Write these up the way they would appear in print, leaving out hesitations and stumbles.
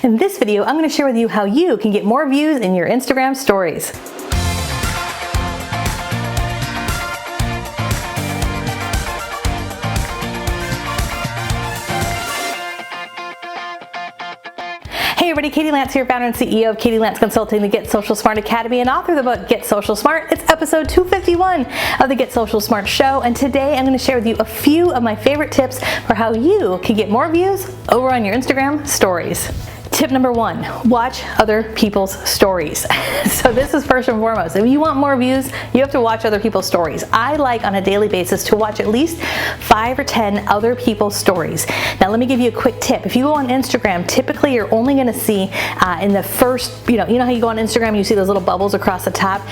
In this video, I'm going to share with you how you can get more views in your Instagram stories. Hey everybody, Katie Lance here, founder and CEO of Katie Lance Consulting, the Get Social Smart Academy, and author of the book Get Social Smart. It's episode 251 of the Get Social Smart show, and today I'm going to share with you a few of my favorite tips for how you can get more views over on your Instagram stories. Tip number one, watch other people's stories. So this is first and foremost. If you want more views, you have to watch other people's stories. I like on a daily basis to watch at least 5 or 10 other people's stories. Now let me give you a quick tip. If you go on Instagram, typically you're only going to see in the first, you know how you go on Instagram and you see those little bubbles across the top?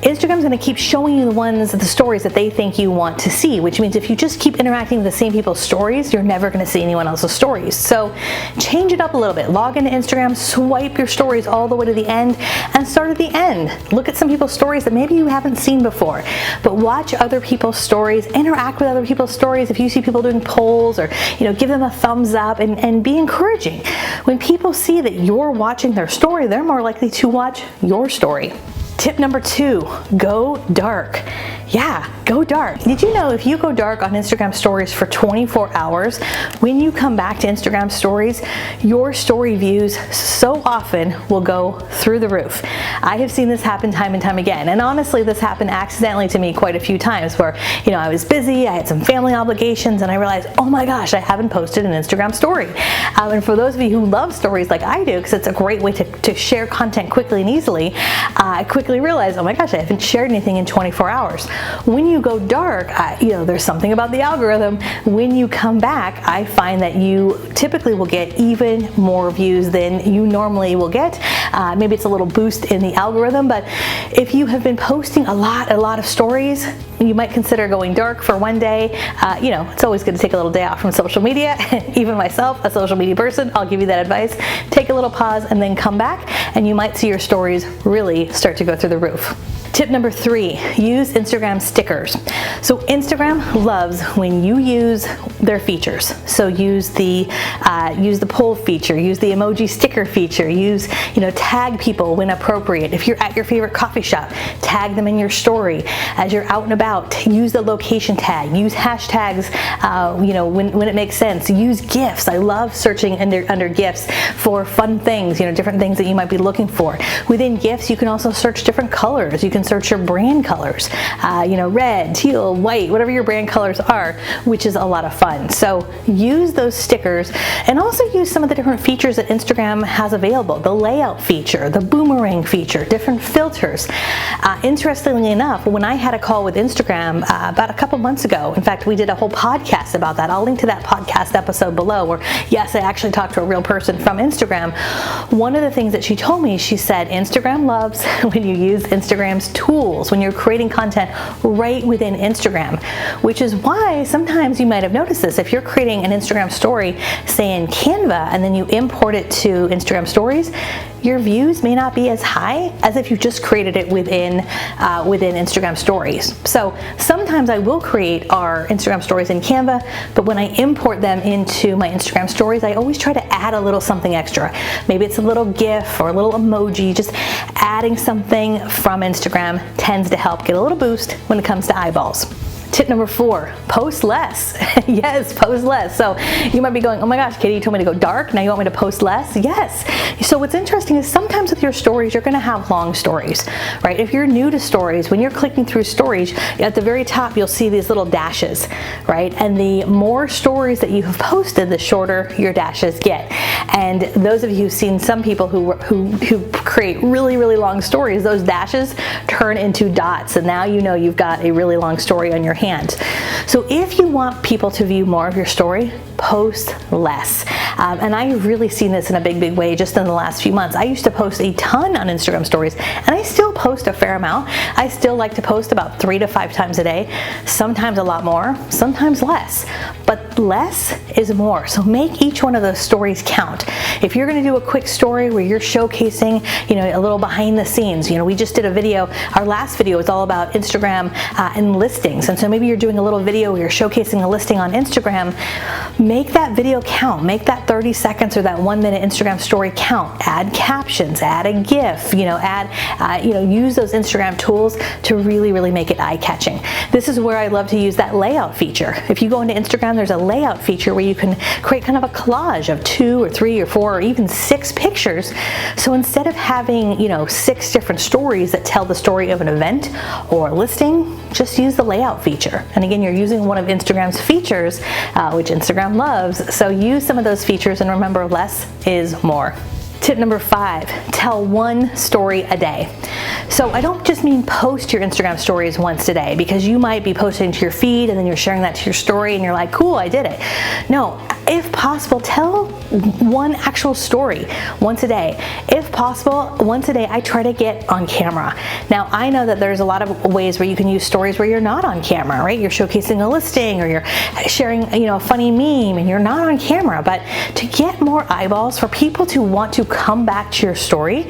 Instagram's going to keep showing you the stories that they think you want to see, which means if you just keep interacting with the same people's stories, you're never going to see anyone else's stories. So change it up a little bit. Log into Instagram, swipe your stories all the way to the end, and start at the end. Look at some people's stories that maybe you haven't seen before, but watch other people's stories, interact with other people's stories. If you see people doing polls, or give them a thumbs up and be encouraging. When people see that you're watching their story, they're more likely to watch your story. Tip number 2, go dark. Yeah, go dark. Did you know if you go dark on Instagram stories for 24 hours, when you come back to Instagram stories, your story views so often will go through the roof. I have seen this happen time and time again. And honestly, this happened accidentally to me quite a few times where, I was busy, I had some family obligations, and I realized, oh my gosh, I haven't posted an Instagram story. And for those of you who love stories like I do, because it's a great way to share content quickly and easily, I quickly realized, oh my gosh, I haven't shared anything in 24 hours. When you go dark, there's something about the algorithm. When you come back, I find that you typically will get even more views than you normally will get. Maybe it's a little boost in the algorithm, but if you have been posting a lot of stories, you might consider going dark for one day. It's always good to take a little day off from social media. Even myself, a social media person, I'll give you that advice. Take a little pause and then come back, and you might see your stories really start to go through the roof. Tip number 3, use Instagram stickers. So Instagram loves when you use their features. So use the poll feature, use the emoji sticker feature, tag people when appropriate. If you're at your favorite coffee shop, tag them in your story. As you're out and about, use the location tag, use hashtags, when it makes sense. Use GIFs. I love searching under GIFs for fun things, different things that you might be looking for. Within GIFs, you can also search different colors. You can search your brand colors, red, teal, white, whatever your brand colors are, which is a lot of fun. So use those stickers, and also use some of the different features that Instagram has available. The layout feature, the boomerang feature, different filters. Interestingly enough, when I had a call with Instagram about a couple months ago, in fact, we did a whole podcast about that. I'll link to that podcast episode below where, yes, I actually talked to a real person from Instagram. One of the things that she told me, she said, Instagram loves when you use Instagram's tools, when you're creating content right within Instagram, which is why sometimes you might have noticed this. If you're creating an Instagram story, say in Canva, and then you import it to Instagram stories, your views may not be as high as if you just created it within Instagram stories. So sometimes I will create our Instagram stories in Canva, but when I import them into my Instagram stories, I always try to add a little something extra. Maybe it's a little GIF or a little emoji. Just adding something from Instagram tends to help get a little boost when it comes to eyeballs. Tip number 4, post less. Yes, post less. So you might be going, oh my gosh, Katie, you told me to go dark. Now you want me to post less? Yes. So what's interesting is sometimes with your stories, you're going to have long stories, right? If you're new to stories, when you're clicking through stories, at the very top, you'll see these little dashes, right? And the more stories that you have posted, the shorter your dashes get. And those of you who've seen some people who create really, really long stories, those dashes turn into dots. And now you've got a really long story on your hand. So if you want people to view more of your story, post less. And I've really seen this in a big way just in the last few months. I used to post a ton on Instagram stories, and I still post a fair amount. I still like to post about 3 to 5 times a day, sometimes a lot more, sometimes less. But less is more. So make each one of those stories count. If you're going to do a quick story where you're showcasing, a little behind the scenes, we just did a video, our last video was all about Instagram and listings. And so maybe you're doing a little video where you're showcasing a listing on Instagram. make that video count. Make that 30 seconds or that 1 minute Instagram story count. Add captions, add a GIF, use those Instagram tools to really make it eye-catching. This is where I love to use that layout feature. If you go into Instagram, there's a layout feature where you can create kind of a collage of 2 or 3 or 4 or even 6 pictures. So instead of having, 6 different stories that tell the story of an event or a listing, just use the layout feature. And again, you're using one of Instagram's features, which Instagram loves. So use some of those features, and remember, less is more. Tip number 5, tell one story a day. So I don't just mean post your Instagram stories once a day, because you might be posting to your feed and then you're sharing that to your story and you're like, cool, I did it. No, if possible, tell one actual story once a day. If possible, once a day, I try to get on camera. Now, I know that there's a lot of ways where you can use stories where you're not on camera, right? You're showcasing a listing, or you're sharing, a funny meme and you're not on camera. But to get more eyeballs, for people to want to come back to your story,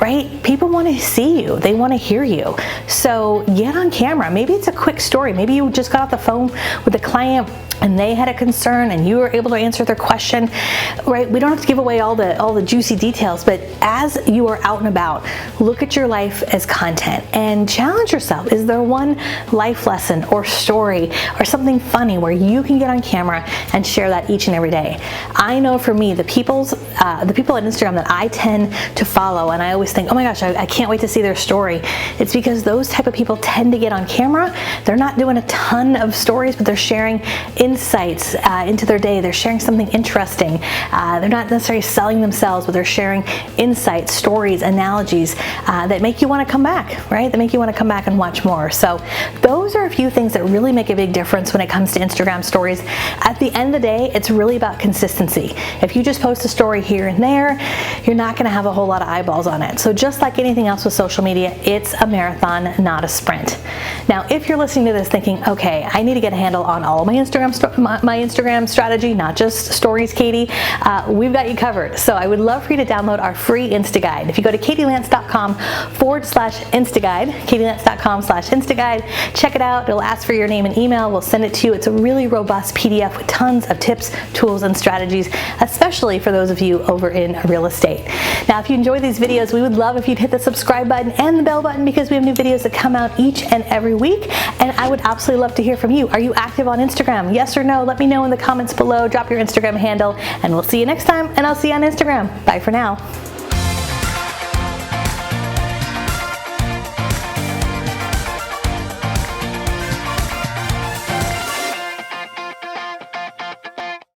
right? People want to see you. They want to hear you. So get on camera. Maybe it's a quick story. Maybe you just got off the phone with a client and they had a concern and you were able to answer their question, right? We don't have to give away all the juicy details, but as you are out and about, look at your life as content and challenge yourself. Is there one life lesson or story or something funny where you can get on camera and share that each and every day? I know for me, the people on Instagram that I tend to follow, and I always think, oh my gosh, I can't wait to see their story. It's because those type of people tend to get on camera. They're not doing a ton of stories, but they're sharing insights into their day. They're sharing something interesting. They're not necessarily selling themselves, but they're sharing insights, stories, analogies that make you want to come back, right? That make you want to come back and watch more. So those are a few things that really make a big difference when it comes to Instagram stories. At the end of the day, it's really about consistency. If you just post a story here and there, you're not going to have a whole lot of eyeballs on it. So just like anything else with social media, it's a marathon, not a sprint. Now, if you're listening to this thinking, okay, I need to get a handle on all of my Instagram strategy, not just stories, Katie, we've got you covered. So I would love for you to download our free Insta Guide. If you go to katielance.com/Insta Guide, katielance.com/Insta Guide, check it out. It'll ask for your name and email. We'll send it to you. It's a really robust PDF with tons of tips, tools, and strategies, especially for those of you over in real estate. Now, if you enjoy these videos, we would love if you'd hit the subscribe button and the bell button, because we have new videos that come out each and every week. And I would absolutely love to hear from you. Are you active on Instagram? Yes or no? Let me know in the comments below. Drop your Instagram handle, and we'll see you next time, and I'll see you on Instagram. Bye for now.